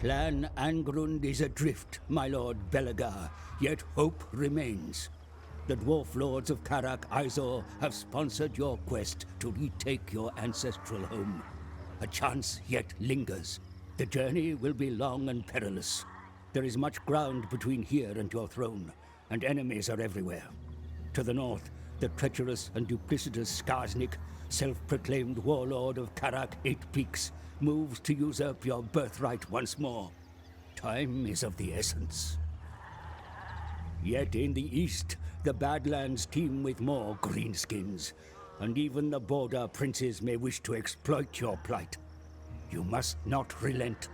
Clan Angrund is adrift, my lord Belegar, yet hope remains. The dwarf lords of Karak Izor have sponsored your quest to retake your ancestral home. A chance yet lingers. The journey will be long and perilous. There is much ground between here and your throne, and enemies are everywhere. To the north, the treacherous and duplicitous Skarsnik, self-proclaimed warlord of Karak Eight Peaks, moves to usurp your birthright once more. Time is of the essence. Yet in the east, the Badlands teem with more greenskins, and even the border princes may wish to exploit your plight. You must not relent.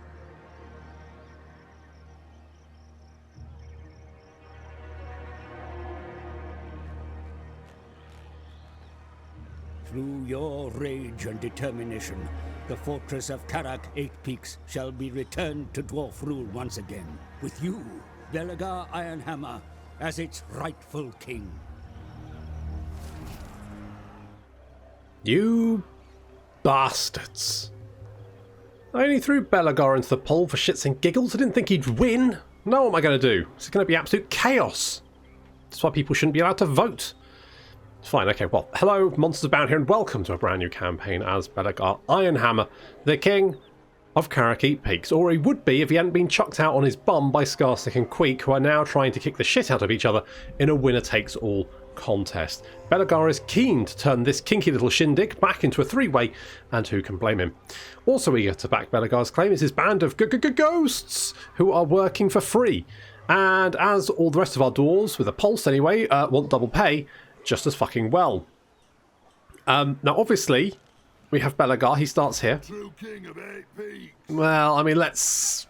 Through your rage and determination, the fortress of Karak Eight Peaks shall be returned to dwarf rule once again, with you, Belegar Ironhammer, as its rightful king. You bastards. I only threw Belegar into the poll for shits and giggles. I didn't think he'd win. Now what am I going to do? It's going to be absolute chaos. That's why people shouldn't be allowed to vote. Fine, okay, well, hello, MonstersAbound here, and welcome to a brand new campaign as Belegar Ironhammer, the king of Karak Eight Peaks, or he would be if he hadn't been chucked out on his bum by Skarsnik and Queek, who are now trying to kick the shit out of each other in a winner-takes-all contest. Belegar is keen to turn this kinky little shindig back into a three-way, and who can blame him? Also eager to back Belegar's claim is his band of ghosts, who are working for free. And as all the rest of our dwarves, with a pulse anyway, want double pay, just as fucking well. Now, obviously, we have Belegar. He starts here. True king of 8 Peaks. Well, I mean, let's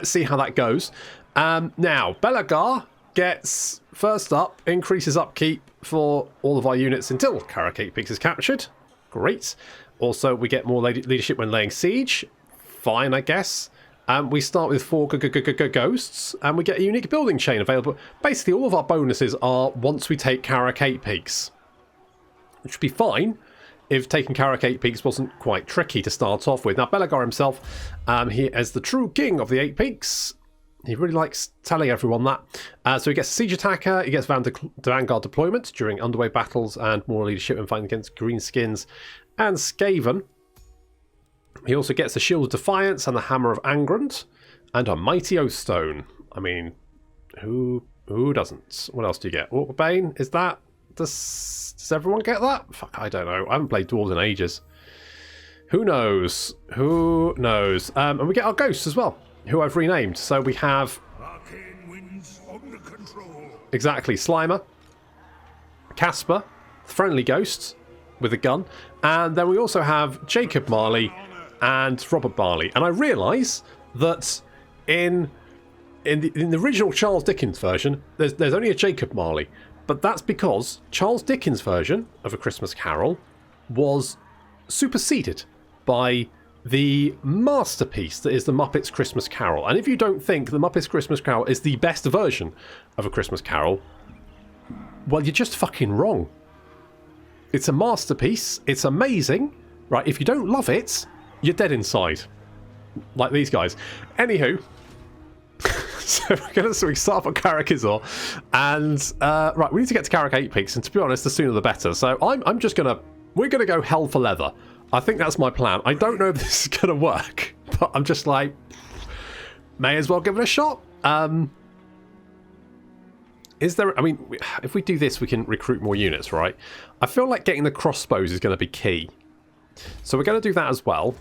see how that goes. Now, Belegar gets, first up, increases upkeep for all of our units until Karak Eight Peaks is captured. Great. Also, we get more leadership when laying siege. Fine, I guess. We start with 4 ghosts, and we get a unique building chain available. Basically, all of our bonuses are once we take Karak Eight Peaks, which would be fine if taking Karak Eight Peaks wasn't quite tricky to start off with. Now, Belegar himself, he is the true king of the Eight Peaks. He really likes telling everyone that. So he gets a siege attacker, he gets vanguard deployment during underway battles, and more leadership when fighting against greenskins and Skaven. He also gets the Shield of Defiance and the Hammer of Angrund and a Mighty Oathstone. I mean, who doesn't? What else do you get? Orc Bane? Is that... Does everyone get that? Fuck, I don't know. I haven't played Dwarves in ages. Who knows? Who knows? And we get our ghosts as well, who I've renamed. So we have... Arcane winds under control. Exactly. Slimer. Casper. Friendly Ghost with a gun. And then we also have Jacob Marley and Robert Barley. And I realise that in the original Charles Dickens version, there's only a Jacob Marley. But that's because Charles Dickens' version of A Christmas Carol was superseded by the masterpiece that is The Muppets Christmas Carol. And if you don't think The Muppets Christmas Carol is the best version of A Christmas Carol, well, you're just fucking wrong. It's a masterpiece. It's amazing. Right, if you don't love it, you're dead inside. Like these guys. Anywho, so we start off at Karak Izor, and right, we need to get to Karak Eight Peaks, and to be honest, the sooner the better. So I'm just gonna, we're gonna go hell for leather. I think that's my plan. I don't know if this is gonna work, but I'm just like, may as well give it a shot. Is there, I mean, if we do this, we can recruit more units, right? I feel like getting the crossbows is going to be key. So we're going to do that as well.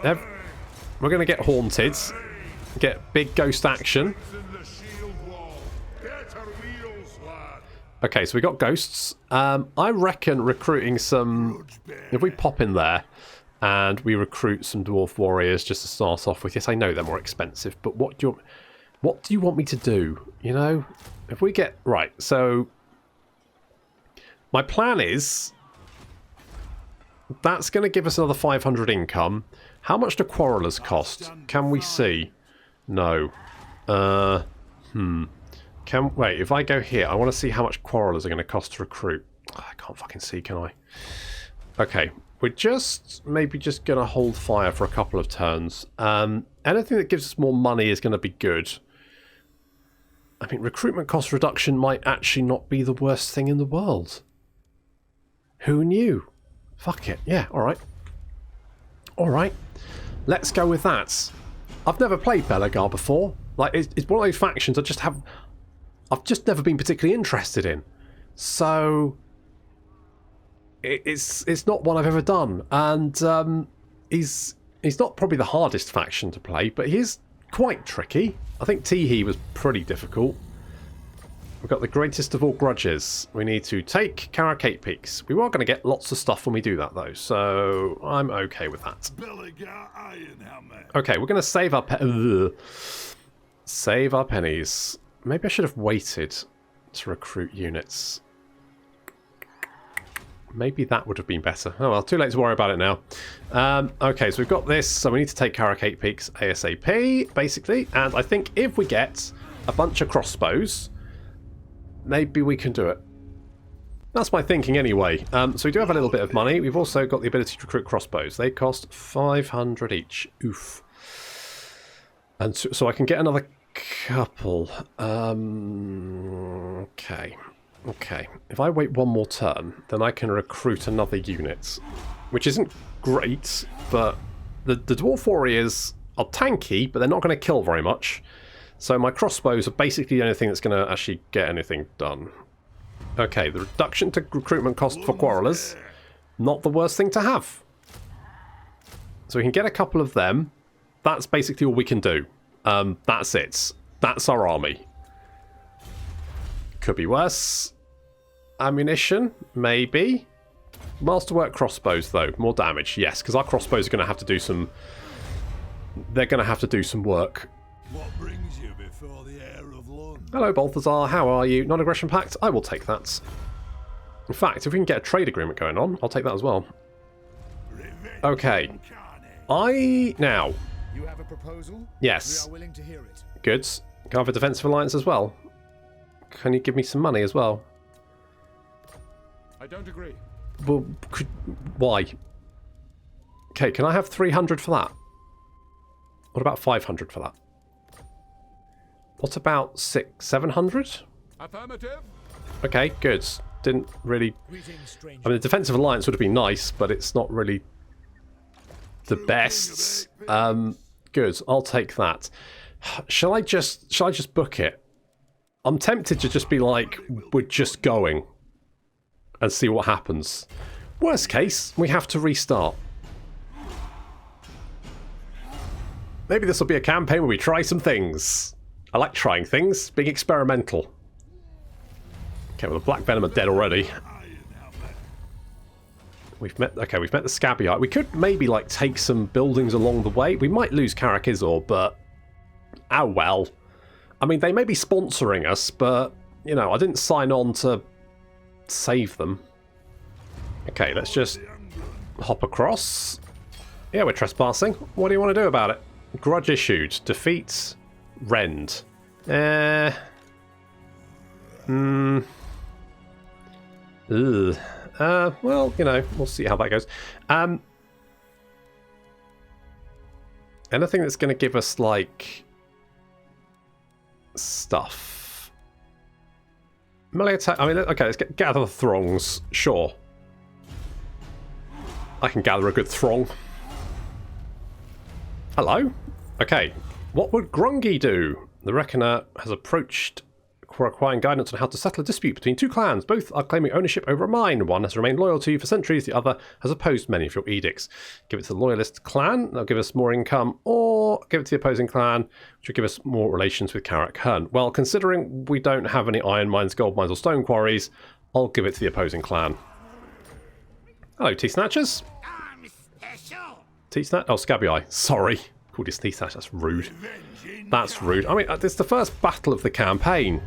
We're going to get haunted, get big ghost action. Okay, so we got ghosts. I reckon recruiting some, if we pop in there and we recruit some dwarf warriors just to start off with. Yes, I know they're more expensive, but what do you want me to do? You know, if we get, right, so my plan is that's going to give us another 500 income. How much do quarrelers cost? Can we see? No. Wait, if I go here, I want to see how much quarrelers are going to cost to recruit. Oh, I can't fucking see, can I? Okay, we're maybe just going to hold fire for a couple of turns. anything that gives us more money is going to be good. I mean, recruitment cost reduction might actually not be the worst thing in the world. Who knew? Fuck it. Yeah, alright. Alright. Let's go with that. I've never played Belegar before. Like, it's one of those factions I've just never been particularly interested in. So it's not one I've ever done. And he's not probably the hardest faction to play, but he is quite tricky. I think Teehee was pretty difficult. We've got the greatest of all grudges. We need to take Karakate Peaks. We are going to get lots of stuff when we do that, though, so I'm okay with that. Belegar Ironhammer. Okay, we're going to save our save our pennies. Maybe I should have waited to recruit units. Maybe that would have been better. Oh well, too late to worry about it now. Okay, so we've got this, so we need to take Karakate Peaks ASAP, basically, and I think if we get a bunch of crossbows, maybe we can do it. That's my thinking anyway. So we do have a little bit of money. We've also got the ability to recruit crossbows. They cost 500 each. Oof. And so I can get another couple. Okay. Okay. If I wait one more turn, then I can recruit another unit. Which isn't great, but the Dwarf Warriors are tanky, but they're not going to kill very much. So my crossbows are basically the only thing that's going to actually get anything done. Okay, the reduction to recruitment cost for Quarrelers, not the worst thing to have. So we can get a couple of them. That's basically all we can do. That's it. That's our army. Could be worse. Ammunition, maybe. Masterwork crossbows, though. More damage, yes, because our crossbows are going to have to do some... They're going to have to do some work. What brings you before the heir of Lund? Hello, Balthazar. How are you? Non-aggression pact? I will take that. In fact, if we can get a trade agreement going on, I'll take that as well. Okay. Now. You have a proposal? Yes. We are willing to hear it. Good. Can I have a defensive alliance as well? Can you give me some money as well? I don't agree. Well, why? Okay, can I have 300 for that? What about 500 for that? What about 700? Affirmative. Okay, good. Didn't really... I mean, the defensive alliance would have been nice, but it's not really the best. Good, I'll take that. Shall I just book it? I'm tempted to just be like, we're just going and see what happens. Worst case, we have to restart. Maybe this will be a campaign where we try some things. I like trying things, being experimental. Okay, well the Black Venom are dead already. We've met the Scabbyite. We could maybe like take some buildings along the way. We might lose Karakizor, but oh well. I mean, they may be sponsoring us, but you know, I didn't sign on to save them. Okay, let's just hop across. Yeah, we're trespassing. What do you want to do about it? Grudge issued. Defeat Rend. Ugh. Well, you know, we'll see how that goes. Anything that's going to give us, like, stuff. Melee attack. I mean, okay, let's gather the throngs. Sure. I can gather a good throng. Hello? Okay. What would Grungy do? The Reckoner has approached, requiring guidance on how to settle a dispute between two clans. Both are claiming ownership over a mine. One has remained loyal to you for centuries. The other has opposed many of your edicts. Give it to the Loyalist clan. They'll give us more income. Or give it to the opposing clan, which will give us more relations with Karak Hearn. Well, considering we don't have any iron mines, gold mines, or stone quarries, I'll give it to the opposing clan. Hello, T-Snatchers. T-Snatch? Oh, Scabby Eye. Sorry. Called his T-Snatch. That's rude. That's rude. I mean, it's the first battle of the campaign.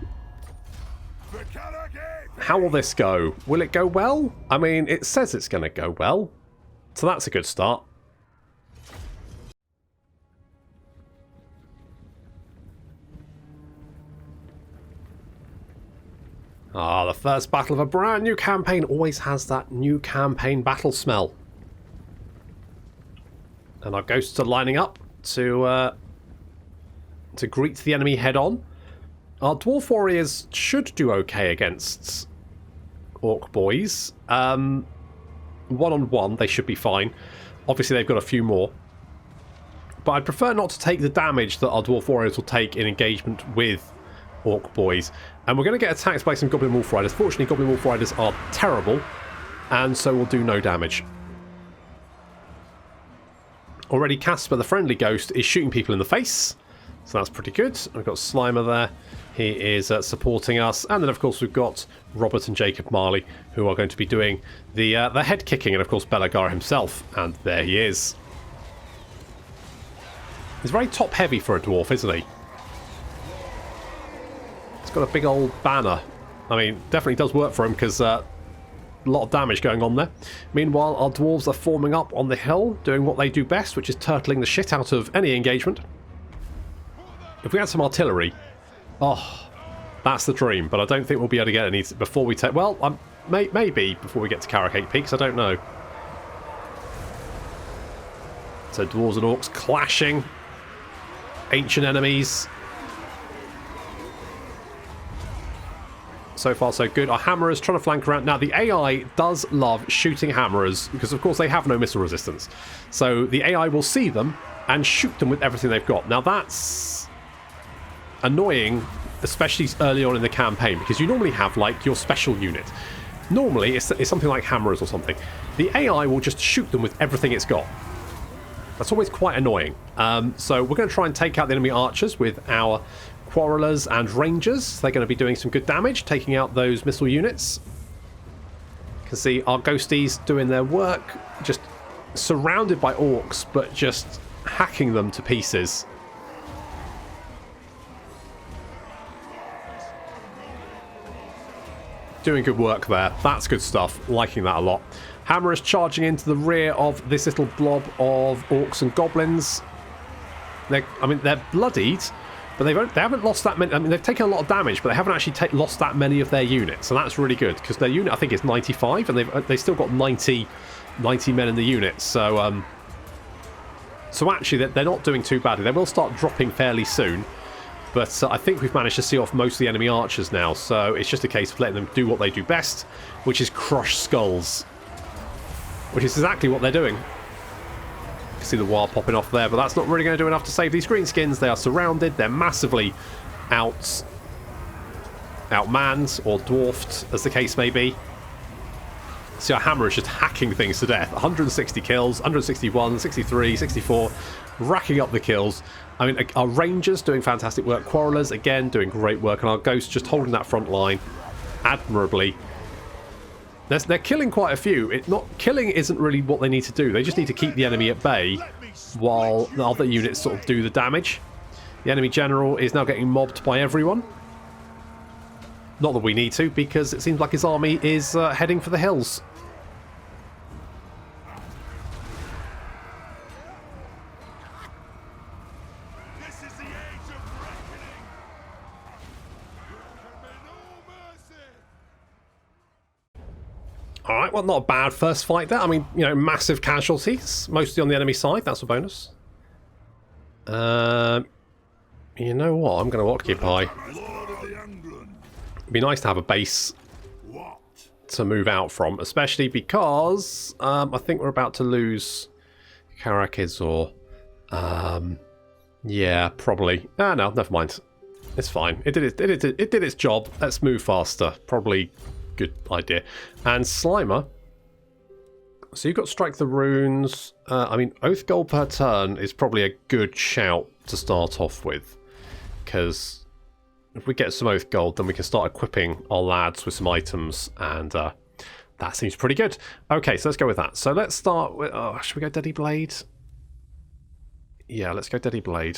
How will this go? Will it go well? I mean, it says it's going to go well. So that's a good start. Ah, the first battle of a brand new campaign always has that new campaign battle smell. And our ghosts are lining up to to greet the enemy head on. Our dwarf warriors should do okay against orc boys. One-on-one, they should be fine. Obviously, they've got a few more. But I'd prefer not to take the damage that our dwarf warriors will take in engagement with orc boys. And we're going to get attacked by some goblin wolf riders. Fortunately, goblin wolf riders are terrible, and so will do no damage. Already, Casper, the friendly ghost, is shooting people in the face. So that's pretty good. We've got Slimer there. He is supporting us. And then, of course, we've got Robert and Jacob Marley, who are going to be doing the head kicking. And, of course, Belegar himself. And there he is. He's very top-heavy for a dwarf, isn't he? He's got a big old banner. I mean, definitely does work for him because a lot of damage going on there. Meanwhile, our dwarves are forming up on the hill, doing what they do best, which is turtling the shit out of any engagement. If we had some artillery, oh, that's the dream. But I don't think we'll be able to get any before we take... Well, maybe before we get to Carracate Peaks, I don't know. So dwarves and orcs clashing. Ancient enemies. So far, so good. Our hammerers trying to flank around. Now, the AI does love shooting hammerers because, of course, they have no missile resistance. So the AI will see them and shoot them with everything they've got. Now, that's annoying, especially early on in the campaign, because you normally have, like, your special unit. Normally, it's something like hammerers or something. The AI will just shoot them with everything it's got. That's always quite annoying. So we're going to try and take out the enemy archers with our quarrelers and rangers. They're going to be doing some good damage, taking out those missile units. You can see our ghosties doing their work, just surrounded by orcs, but just hacking them to pieces. Doing good work there. That's good stuff. Liking that a lot. Hammer is charging into the rear of this little blob of orcs and goblins. They're bloodied, but they haven't lost that many. I mean, they've taken a lot of damage, but they haven't actually lost that many of their units, and that's really good because their unit, I think, is 95, and they've still got 90 men in the unit. So actually, they're not doing too badly. They will start dropping fairly soon. But I think we've managed to see off most of the enemy archers now, so it's just a case of letting them do what they do best, which is crush skulls. Which is exactly what they're doing. You can see the wire popping off there, but that's not really going to do enough to save these greenskins. They are surrounded. They're massively outmanned or dwarfed, as the case may be. See, our hammer is just hacking things to death. 160 kills, 161, 63, 64, racking up the kills. I mean, our rangers doing fantastic work. Quarrelers, again, doing great work. And our ghosts just holding that front line admirably. They're killing quite a few. Killing isn't really what they need to do. They just need to keep the enemy at bay while the other units sort of do the damage. The enemy general is now getting mobbed by everyone. Not that we need to, because it seems like his army is heading for the hills. Alright, well, not a bad first fight there. I mean, you know, massive casualties, mostly on the enemy side. That's a bonus. You know what? I'm going to occupy. It'd be nice to have a base to move out from, especially because I think we're about to lose Karakids or... yeah, probably. No, never mind. It's fine. It did its job. Let's move faster. Probably... good idea. And Slimer, so you've got Strike the Runes. I mean, Oath Gold per turn is probably a good shout to start off with, because if we get some Oath Gold, then we can start equipping our lads with some items, and that seems pretty good. Okay, so let's go with that. So let's start with... oh, should we go Deadly Blade? Yeah, let's go Deadly Blade.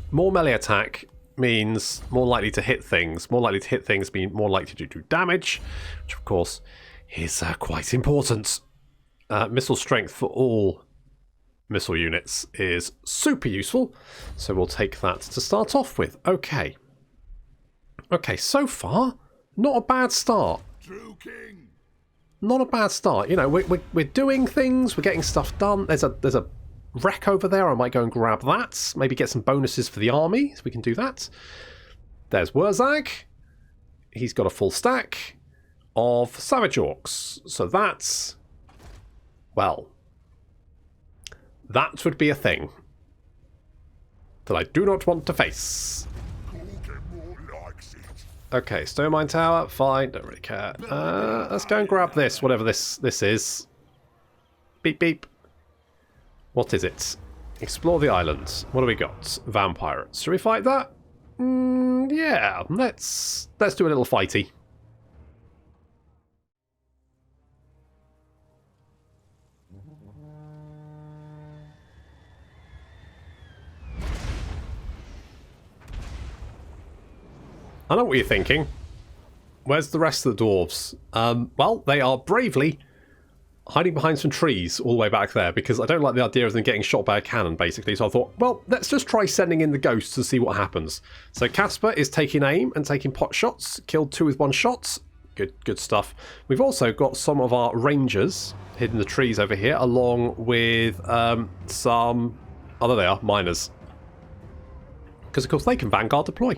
More melee attack means more likely to hit things. More likely to hit things mean more likely to do damage, which of course is quite important. Missile strength for all missile units is super useful, so we'll take that to start off with. Okay, so far not a bad start. Not a bad start. You know, we're doing things, we're getting stuff done. There's a wreck over there. I might go and grab that. Maybe get some bonuses for the army, so we can do that. There's Wurzag. He's got a full stack of Savage Orcs. So that's... well... that would be a thing that I do not want to face. Okay, Stone Mine Tower, fine, don't really care. Let's go and grab this, whatever this is. Beep beep. What is it? Explore the island. What do we got? Vampirates. Should we fight that? Yeah, let's do a little fighty. I know what you're thinking. Where's the rest of the dwarves? Well, they are bravely hiding behind some trees all the way back there because I don't like the idea of them getting shot by a cannon, basically. So I thought, well, let's just try sending in the ghosts to see what happens. So Casper is taking aim and taking pot shots. Killed 2 with 1 shot. Good stuff. We've also got some of our rangers hidden in the trees over here, along with some... oh, there they are, miners. Because, of course, they can Vanguard deploy.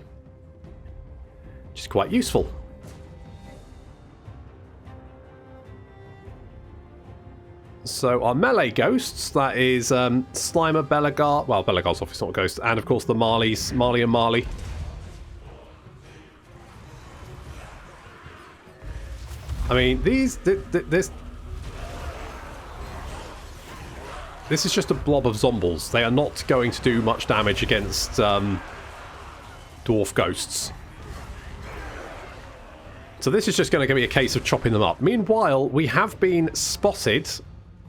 Which is quite useful. So our melee ghosts, that is Slimer, Belegar, well, Belegar's obviously not a ghost, and of course the Marlies, Marley and Marley. I mean, this is just a blob of zombies. They are not going to do much damage against dwarf ghosts. So this is just going to be a case of chopping them up. Meanwhile, we have been spotted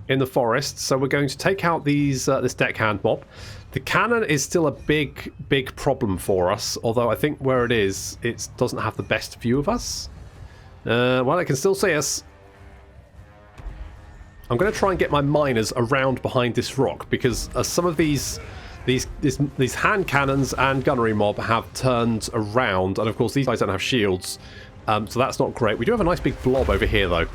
in the forest, so we're going to take out these this deckhand mob. The cannon is still a big problem for us, although I think where it is, it doesn't have the best view of us. Well, it can still see us. I'm going to try and get my miners around behind this rock, because some of these hand cannons and gunnery mob have turned around, and of course these guys don't have shields. So that's not great. We do have a nice big blob over here, though.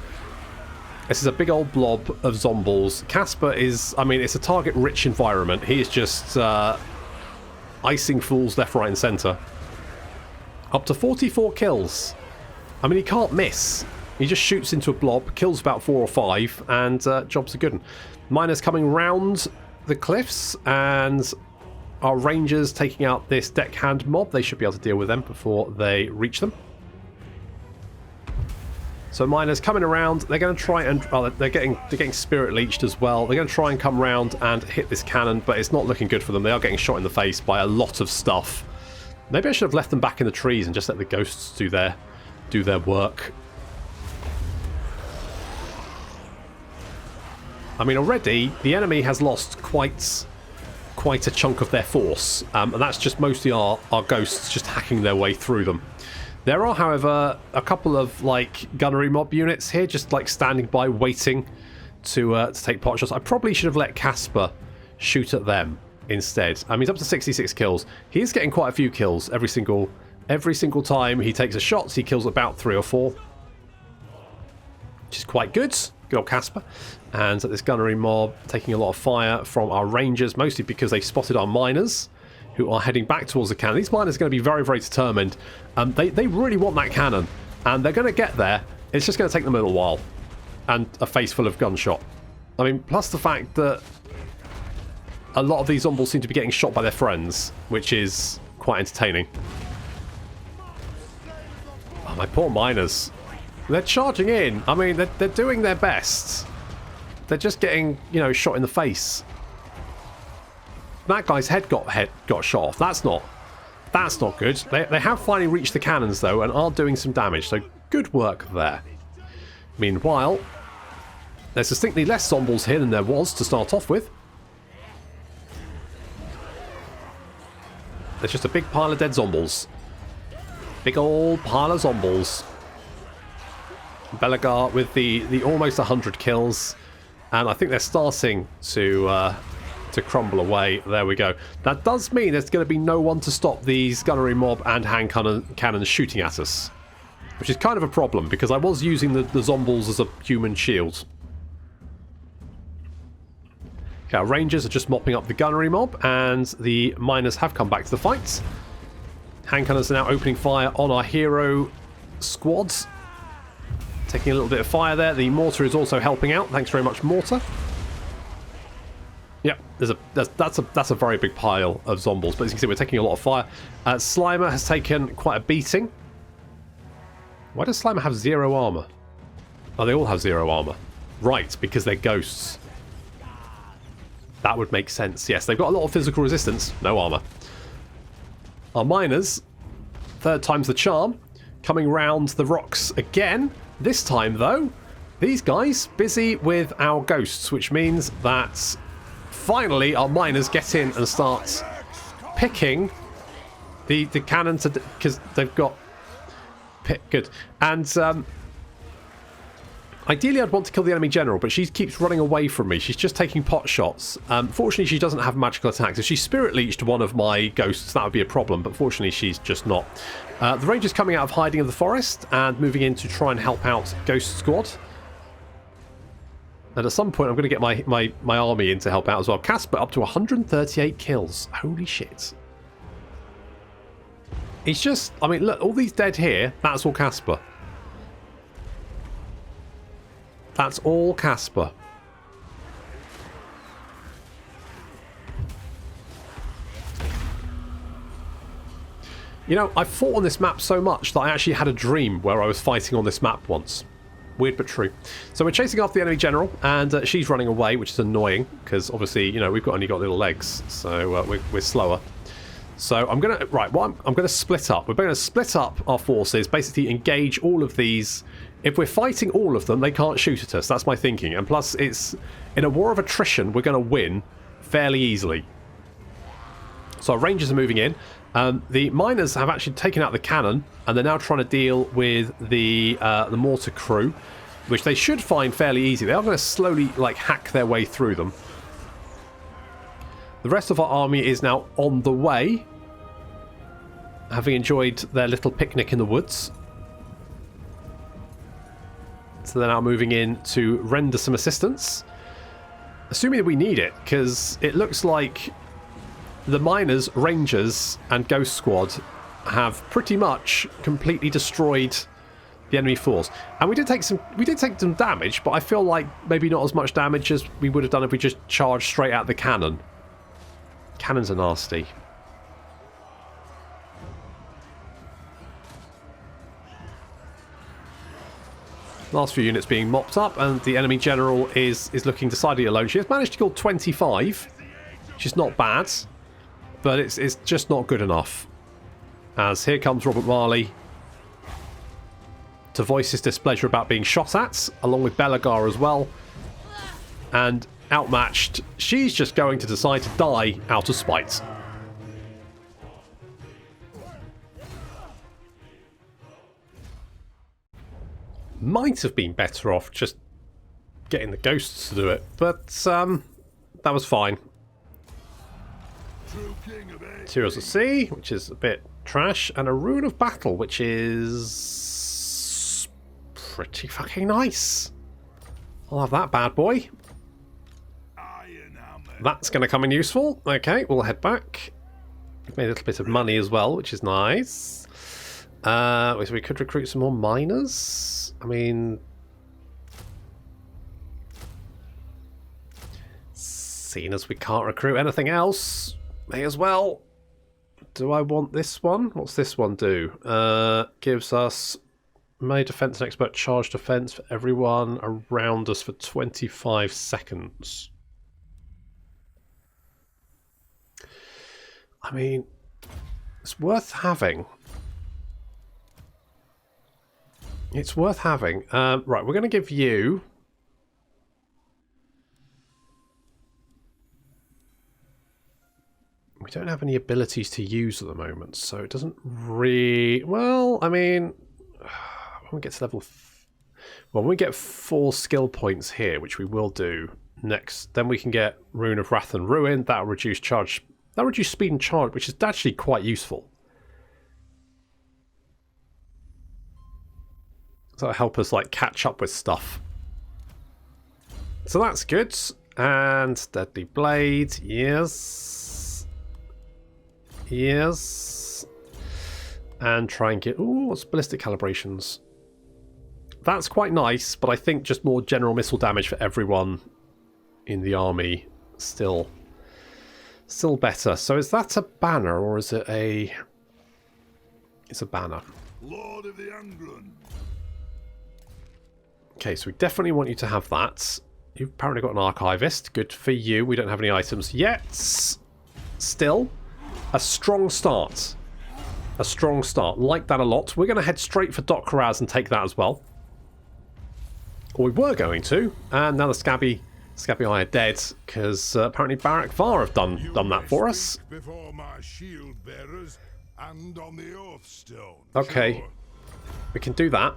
This is a big old blob of zombies. Casper is... I mean, it's a target-rich environment. He is just icing fools left, right, and centre. Up to 44 kills. I mean, he can't miss. He just shoots into a blob, kills about 4 or 5, and jobs are good. Miners coming round the cliffs, and our rangers taking out this deckhand mob. They should be able to deal with them before they reach them. So miners coming around, they're going to try and... well, they're getting spirit leeched as well. They're going to try and come round and hit this cannon, but it's not looking good for them. They are getting shot in the face by a lot of stuff. Maybe I should have left them back in the trees and just let the ghosts do their work. I mean, already the enemy has lost quite a chunk of their force, and that's just mostly our ghosts just hacking their way through them. There are, however, a couple of like gunnery mob units here, just like standing by, waiting to take pot shots. I probably should have let Casper shoot at them instead. I mean, he's up to 66 kills. He's getting quite a few kills every single time he takes a shot. He kills about 3 or 4, which is quite good. Good old Casper. And this gunnery mob taking a lot of fire from our rangers, mostly because they spotted our miners, who are heading back towards the cannon. These miners are going to be very, very determined. They really want that cannon, and they're going to get there. It's just going to take them a little while, and a face full of gunshot. I mean, plus the fact that a lot of these zombies seem to be getting shot by their friends, which is quite entertaining. Oh, my poor miners. They're charging in. I mean, they're doing their best. They're just getting, you know, shot in the face. That guy's head got shot off. That's not good. They have finally reached the cannons, though, and are doing some damage, so good work there. Meanwhile, there's distinctly less zombies here than there was to start off with. There's just a big pile of dead zombies. Big old pile of zombies. Belegar with the almost 100 kills, and I think they're starting to crumble away. There we go. That does mean there's going to be no one to stop these gunnery mob and hand cannons shooting at us, which is kind of a problem, because I was using the zombies as a human shield. Okay, our rangers are just mopping up the gunnery mob, and the miners have come back to the fight. Hand cannons are now opening fire on our hero squads. Taking a little bit of fire there. The mortar is also helping out. Thanks very much, mortar. Yep, that's a very big pile of zombies, but as you can see, we're taking a lot of fire. Slimer has taken quite a beating. Why does Slimer have 0 armor? Oh, they all have 0 armor. Right, because they're ghosts. That would make sense. Yes, they've got a lot of physical resistance. No armor. Our miners, third time's the charm, coming round the rocks again. This time, though, these guys busy with our ghosts, which means that finally our miners get in and start picking the cannon to, because they've got good. And ideally I'd want to kill the enemy general, but she keeps running away from me. She's just taking pot shots. Fortunately, she doesn't have magical attacks. If she spirit leeched one of my ghosts, that would be a problem, but fortunately she's just not. The ranger's coming out of hiding of the forest and moving in to try and help out Ghost Squad. And at some point I'm going to get my army in to help out as well. Casper up to 138 kills. Holy shit. He's just, I mean, look, all these dead here, that's all Casper. That's all Casper. You know, I fought on this map so much that I actually had a dream where I was fighting on this map once. Weird but true. So we're chasing after the enemy general, and she's running away, which is annoying, because obviously, you know, we've only got little legs, so we're slower. So I'm going to... Right, well, I'm going to split up. We're going to split up our forces, basically engage all of these. If we're fighting all of them, they can't shoot at us. That's my thinking. And plus, it's... In a war of attrition, we're going to win fairly easily. So our rangers are moving in. The miners have actually taken out the cannon, and they're now trying to deal with the mortar crew, which they should find fairly easy. They are going to slowly, like, hack their way through them. The rest of our army is now on the way, having enjoyed their little picnic in the woods. So they're now moving in to render some assistance, assuming that we need it, because it looks like the miners, rangers, and ghost squad have pretty much completely destroyed the enemy force. And we did take some damage, but I feel like maybe not as much damage as we would have done if we just charged straight at the cannon. Cannons are nasty. Last few units being mopped up, and the enemy general is looking decidedly alone. She has managed to kill 25, which is not bad, but it's just not good enough. As here comes Robert Marley to voice his displeasure about being shot at, along with Belegar as well. And outmatched, she's just going to decide to die out of spite. Might have been better off just getting the ghosts to do it, but that was fine. Materials at Sea, which is a bit trash, and a Ruin of Battle, which is pretty fucking nice. I'll have that bad boy. That's going to come in useful. Okay, we'll head back. We've made a little bit of money as well, which is nice. So we could recruit some more miners. I mean, seeing as we can't recruit anything else, may as well. Do I want this one? What's this one do? Gives us melee defense and expert charge defense for everyone around us for 25 seconds. I mean, it's worth having. It's worth having. Right, we're going to give you... We don't have any abilities to use at the moment, so it doesn't really... Well, I mean... When we get to level... Well, when we get 4 skill points here, which we will do next, then we can get Rune of Wrath and Ruin. That'll reduce charge... That'll reduce speed and charge, which is actually quite useful. So that'll help us, like, catch up with stuff. So that's good. And Deadly Blade. Yes. Yes. And try and get... Ooh, what's ballistic calibrations? That's quite nice, but I think just more general missile damage for everyone in the army still better. So is that a banner or is it a... It's a banner. Lord of the Angrund. Okay, so we definitely want you to have that. You've apparently got an archivist. Good for you. We don't have any items yet. Still, a strong start. A strong start. Like that a lot. We're going to head straight for Doc Raz and take that as well. Or we were going to. And now the Scabby Eye are dead, because apparently Barak Var have done that for us. Before my shield bearers and on the Oath Stone. Okay. Sure. We can do that.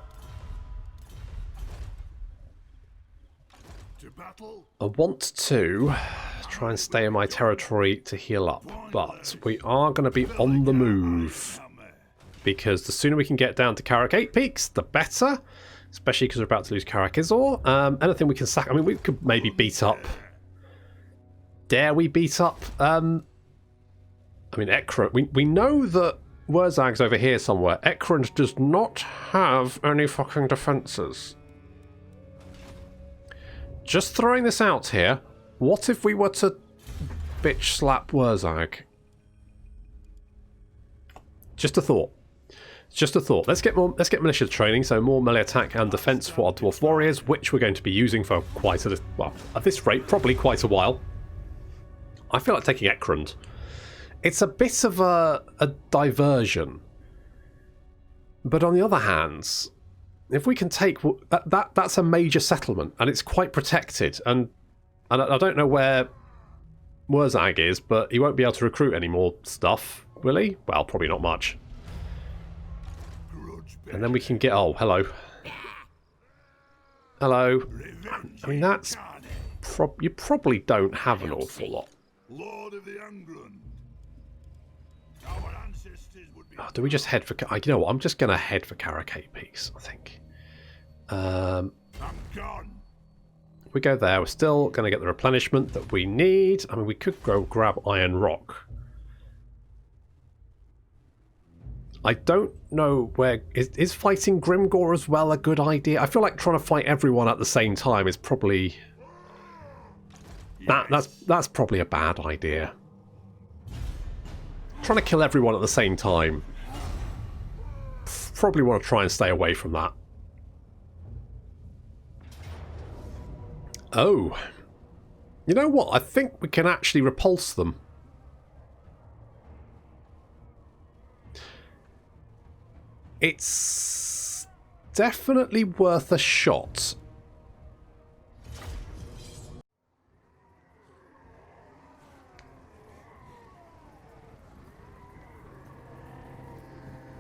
To battle. I want to try and stay in my territory to heal up, but we are going to be on the move, because the sooner we can get down to Karak 8 Peaks, the better, especially because we're about to lose Karak Izor. Anything we can sack. I mean, we could maybe beat up. Dare we beat up? I mean, Ekrund. We know that Wurzag's over here somewhere. Ekrund does not have any fucking defences. Just throwing this out here, what if we were to bitch slap Wurzag? Just a thought. Just a thought. Let's get militia training, so more melee attack and defense for our dwarf warriors, which we're going to be using for quite a, well, at this rate, probably quite a while. I feel like taking Ekrund. It's a bit of a diversion. But on the other hand, if we can take... That's a major settlement, and it's quite protected. And I don't know where Wurzag is, but he won't be able to recruit any more stuff, will he? Well, probably not much. And then we can get... Oh, hello. Hello. I mean, that's... You probably don't have an awful lot. Lord of the Angrund. Our ancestors would be... Oh, do we just head for... You know what? I'm just going to head for Karak 8 Peaks, I think. I'm gone. If we go there, we're still going to get the replenishment that we need. I mean, we could go grab Iron Rock. I don't know where... Is fighting Grimgor as well a good idea? I feel like trying to fight everyone at the same time is probably... That's probably a bad idea. Trying to kill everyone at the same time. Probably want to try and stay away from that. Oh. You know what? I think we can actually repulse them. It's definitely worth a shot.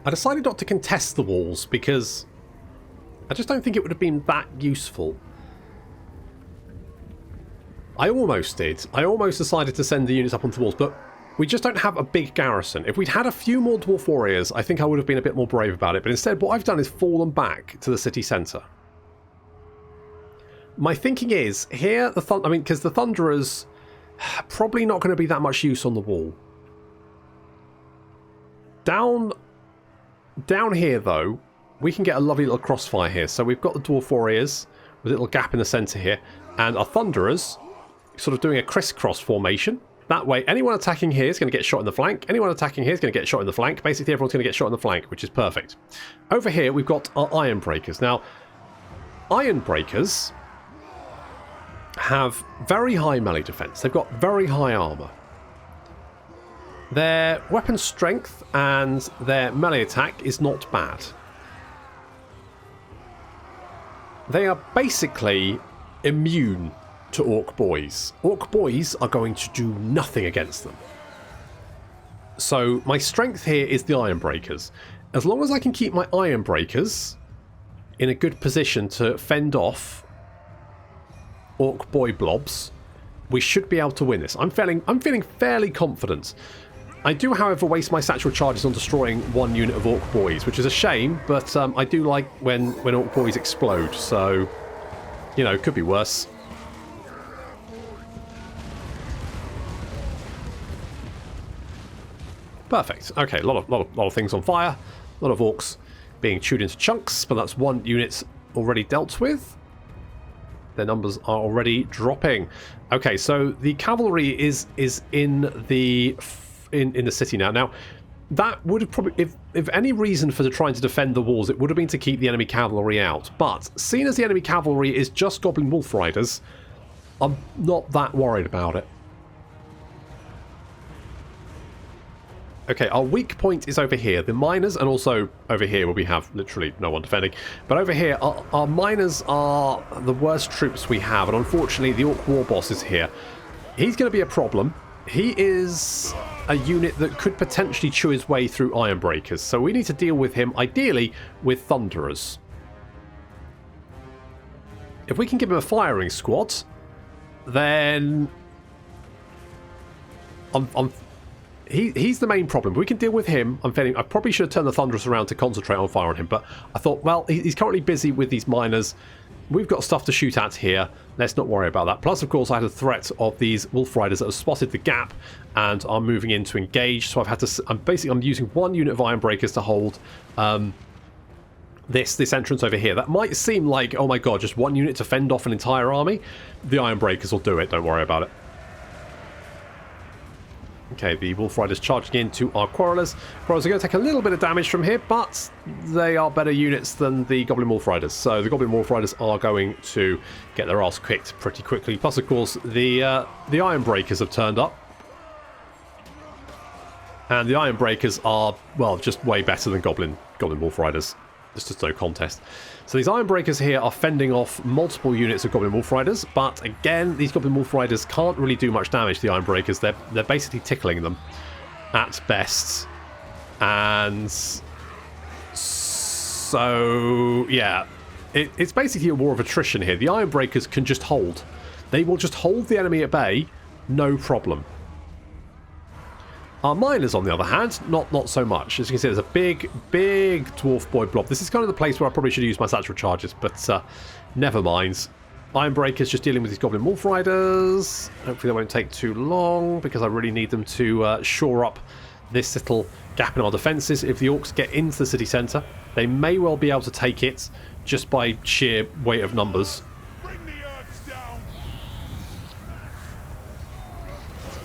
I decided not to contest the walls because I just don't think it would have been that useful. I almost did. I almost decided to send the units up onto the walls, but we just don't have a big garrison. If we'd had a few more dwarf warriors, I think I would have been a bit more brave about it. But instead, what I've done is fallen back to the city centre. My thinking is, here, because the Thunderers probably not going to be that much use on the wall. Down here, though, we can get a lovely little crossfire here. So we've got the dwarf warriors with a little gap in the centre here, and our Thunderers sort of doing a crisscross formation. That way, anyone attacking here is going to get shot in the flank. Anyone attacking here is going to get shot in the flank. Basically, everyone's going to get shot in the flank, which is perfect. Over here, we've got our Iron Breakers. Now, Iron Breakers have very high melee defense. They've got very high armor. Their weapon strength and their melee attack is not bad. They are basically immune to Orc Boys. Orc Boys are going to do nothing against them. So my strength here is the Iron Breakers. As long as I can keep my Iron Breakers in a good position to fend off Orc Boy blobs, we should be able to win this. I'm feeling fairly confident. I do, however, waste my satchel charges on destroying one unit of Orc Boys, which is a shame, but I do like when Orc Boys explode, so, you know, could be worse. Perfect. Okay, a lot of things on fire. A lot of orcs being chewed into chunks, but that's one unit already dealt with. Their numbers are already dropping. Okay, so the cavalry is in the city now. Now, that would have probably, if any reason for trying to defend the walls, it would have been to keep the enemy cavalry out. But seeing as the enemy cavalry is just Goblin Wolf Riders, I'm not that worried about it. Okay, our weak point is over here. The miners, and also over here where we have literally no one defending. But over here, our miners are the worst troops we have. And unfortunately, the Orc War Boss is here. He's going to be a problem. He is a unit that could potentially chew his way through Iron Breakers. So we need to deal with him, ideally, with Thunderers. If we can give him a firing squad, then he's the main problem. We can deal with him. I'm feeling I probably should have turned the Thunderers around to concentrate on fire on him, but I thought, well, he's currently busy with these miners. We've got stuff to shoot at here. Let's not worry about that. Plus, of course, I had a threat of these Wolf Riders that have spotted the gap and are moving in to engage. So I've had to. I'm using one unit of Iron Breakers to hold this entrance over here. That might seem like, oh my god, just one unit to fend off an entire army. The Iron Breakers will do it. Don't worry about it. Okay, the Wolf Riders charging into our Quarrelers. Quarrelers are going to take a little bit of damage from here, but they are better units than the Goblin Wolf Riders. So the Goblin Wolf Riders are going to get their ass kicked pretty quickly. Plus, of course, the Iron Breakers have turned up. And the Iron Breakers are, well, just way better than Goblin Wolf Riders. There's just no contest. So these Iron Breakers here are fending off multiple units of Goblin Wolf Riders, but again, these Goblin Wolf Riders can't really do much damage to the Iron Breakers. They're basically tickling them at best. And so, yeah, it's basically a war of attrition here. The Iron Breakers can just hold. They will just hold the enemy at bay, no problem. Our miners, on the other hand, not so much. As you can see, there's a big dwarf boy blob. This is kind of the place where I probably should use my satchel charges, but never mind. Iron Breakers just dealing with these Goblin Wolf Riders. Hopefully they won't take too long, because I really need them to shore up this little gap in our defences. If the Orcs get into the city centre, they may well be able to take it just by sheer weight of numbers.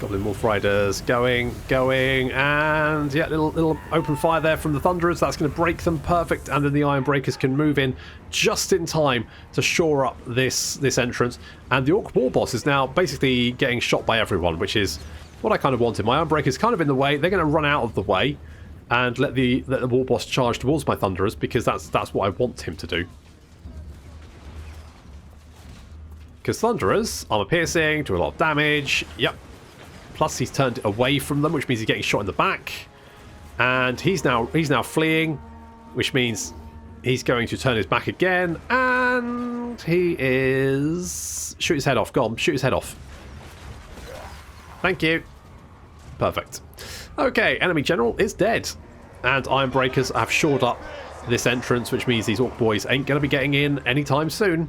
Goblin Wolf Riders going, and yeah, little open fire there from the Thunderers. That's going to break them perfect, and then the Iron Breakers can move in just in time to shore up this entrance. And the Orc War Boss is now basically getting shot by everyone, which is what I kind of wanted. My Iron Breakers kind of in the way. They're going to run out of the way and let the War Boss charge towards my Thunderers, because that's what I want him to do. Because Thunderers, armor piercing, do a lot of damage. Yep. Plus, he's turned away from them, which means he's getting shot in the back. And he's now fleeing, which means he's going to turn his back again. And he is... Shoot his head off. Go on, shoot his head off. Thank you. Perfect. Okay, enemy general is dead. And Iron Breakers have shored up this entrance, which means these Orc boys ain't going to be getting in anytime soon.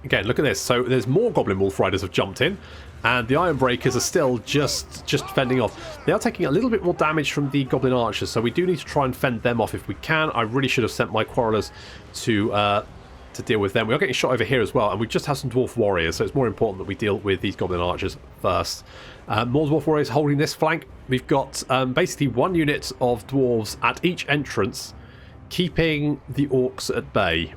Again, look at this. So there's more Goblin Wolf Riders have jumped in. And the Iron Breakers are still just fending off. They are taking a little bit more damage from the Goblin Archers, so we do need to try and fend them off if we can. I really should have sent my Quarrelers to deal with them. We are getting shot over here as well, and we just have some Dwarf Warriors, so it's more important that we deal with these Goblin Archers first. More Dwarf Warriors holding this flank. We've got basically one unit of Dwarves at each entrance, keeping the Orcs at bay.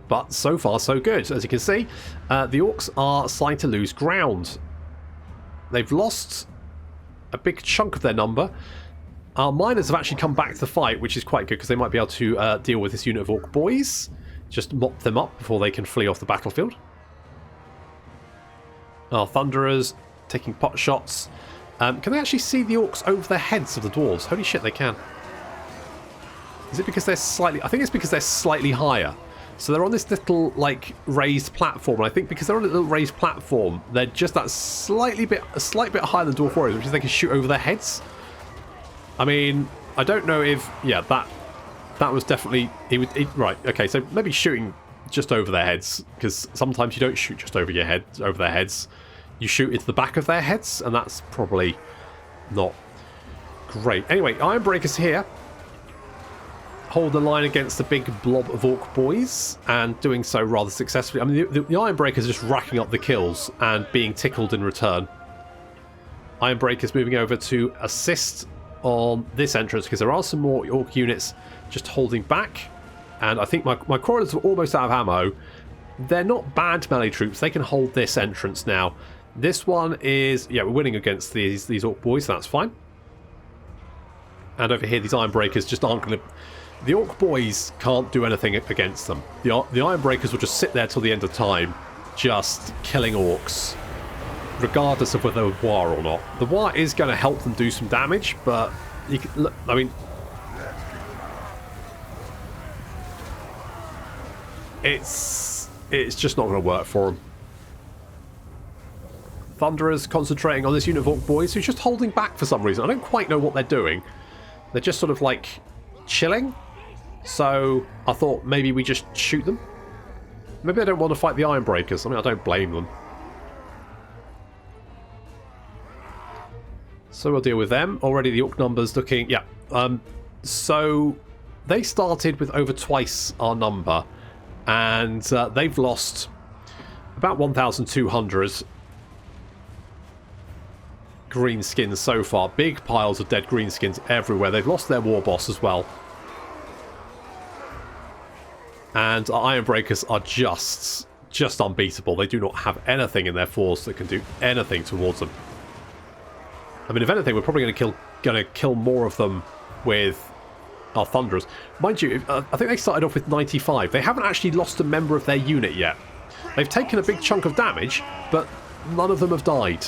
But so far, so good. As you can see, the Orcs are starting to lose ground. They've lost a big chunk of their number. Our miners have actually come back to the fight, which is quite good, because they might be able to deal with this unit of Orc boys. Just mop them up before they can flee off the battlefield. Our Thunderers taking pot shots. Can they actually see the Orcs over the heads of the Dwarves? Holy shit, they can. Is it because they're slightly... I think it's because they're slightly higher. So they're on this little, like, raised platform, and I think because they're on a little raised platform, they're just a slight bit higher than Dwarf Warriors, which is they can shoot over their heads. I mean, I don't know if, yeah, that was definitely, right, okay, so maybe shooting just over their heads, because sometimes you don't shoot just over your head, over their heads. You shoot into the back of their heads, and that's probably not great. Anyway, Ironbreakers here. Hold the line against the big blob of orc boys, and doing so rather successfully. I mean, the Ironbreakers are just racking up the kills and being tickled in return. Ironbreakers moving over to assist on this entrance, because there are some more orc units just holding back. And I think my crawlers are almost out of ammo. They're not bad melee troops. They can hold this entrance now. This one is... yeah, we're winning against these orc boys, so that's fine. And over here, these Ironbreakers just aren't going to... the orc boys can't do anything against them. The Ironbreakers will just sit there till the end of time, just killing orcs, regardless of whether they're war or not. The war is going to help them do some damage, but you can, look, I mean, it's just not going to work for them. Thunderers concentrating on this unit of orc boys who's just holding back for some reason. I don't quite know what they're doing. They're just sort of like chilling. So I thought maybe we just shoot them. Maybe they don't want to fight the Ironbreakers. I mean, I don't blame them. So we'll deal with them. Already the orc numbers looking... yeah. So they started with over twice our number. And they've lost about 1,200 greenskins so far. Big piles of dead greenskins everywhere. They've lost their war boss as well. And our Ironbreakers are just unbeatable. They do not have anything in their force that can do anything towards them. I mean, if anything, we're probably going to kill more of them with our Thunderers. Mind you, I think they started off with 95. They haven't actually lost a member of their unit yet. They've taken a big chunk of damage, but none of them have died.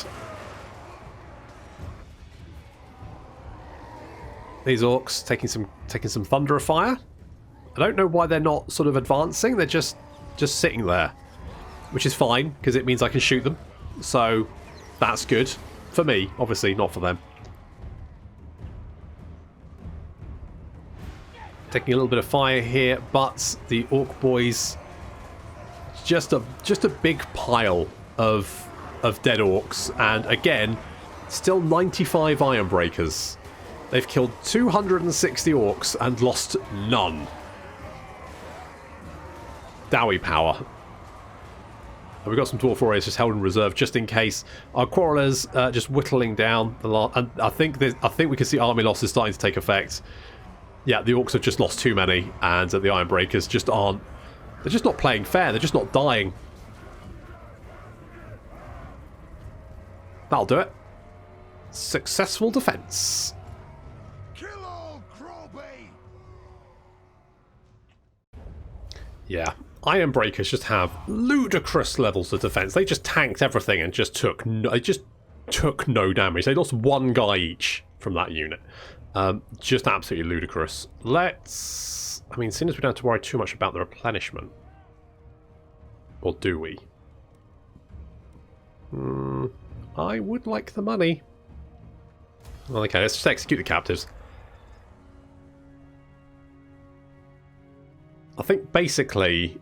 These orcs taking some Thunderer fire. I don't know why they're not sort of advancing. They're just sitting there, which is fine because it means I can shoot them. So that's good for me, obviously not for them. Taking a little bit of fire here, but the orc boys just a big pile of dead orcs, and again, still 95 Ironbreakers. They've killed 260 orcs and lost none. Dowie power. And we've got some dwarf warriors just held in reserve just in case. Our quarrelers just whittling down the line, and I think we can see army losses starting to take effect. Yeah, the orcs have just lost too many, and the Ironbreakers just aren't. They're just not playing fair. They're just not dying. That'll do it. Successful defense. Kill all Crawlbait! Yeah, Ironbreakers just have ludicrous levels of defense. They just tanked everything and just took no damage. They lost one guy each from that unit. Just absolutely ludicrous. Let's... I mean, seeing as we don't have to worry too much about the replenishment. Or do we? I would like the money. Well, okay, let's just execute the captives. I think basically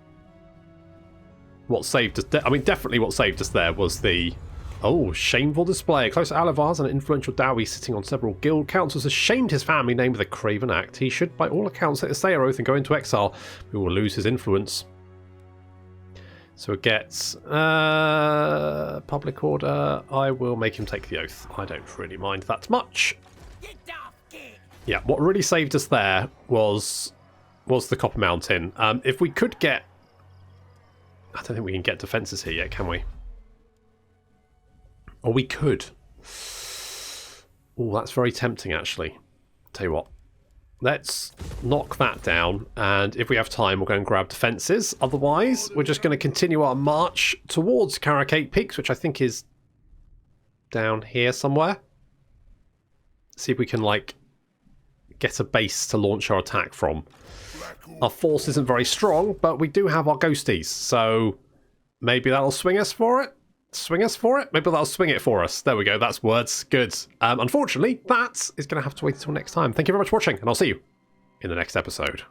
what saved us... I mean, definitely what saved us there was the... oh, shameful display. A close ally of ours, an influential Dowie sitting on several guild councils, has shamed his family name with a craven act. He should, by all accounts, take the Slayer oath and go into exile. We will lose his influence. So it gets public order. I will make him take the oath. I don't really mind that much. Yeah, what really saved us there was the Copper Mountain. If we could get... I don't think we can get defences here yet, can we? Or we could. Oh, that's very tempting, actually. Tell you what. Let's knock that down, and if we have time, we'll go and grab defences. Otherwise, we're just going to continue our march towards Carracate Peaks, which I think is down here somewhere. See if we can, like, get a base to launch our attack from. Our force isn't very strong, but we do have our ghosties, so maybe that'll swing us for it. Swing us for it? Maybe that'll swing it for us. There we go, that's words. Good. Unfortunately, that is going to have to wait until next time. Thank you very much for watching, and I'll see you in the next episode.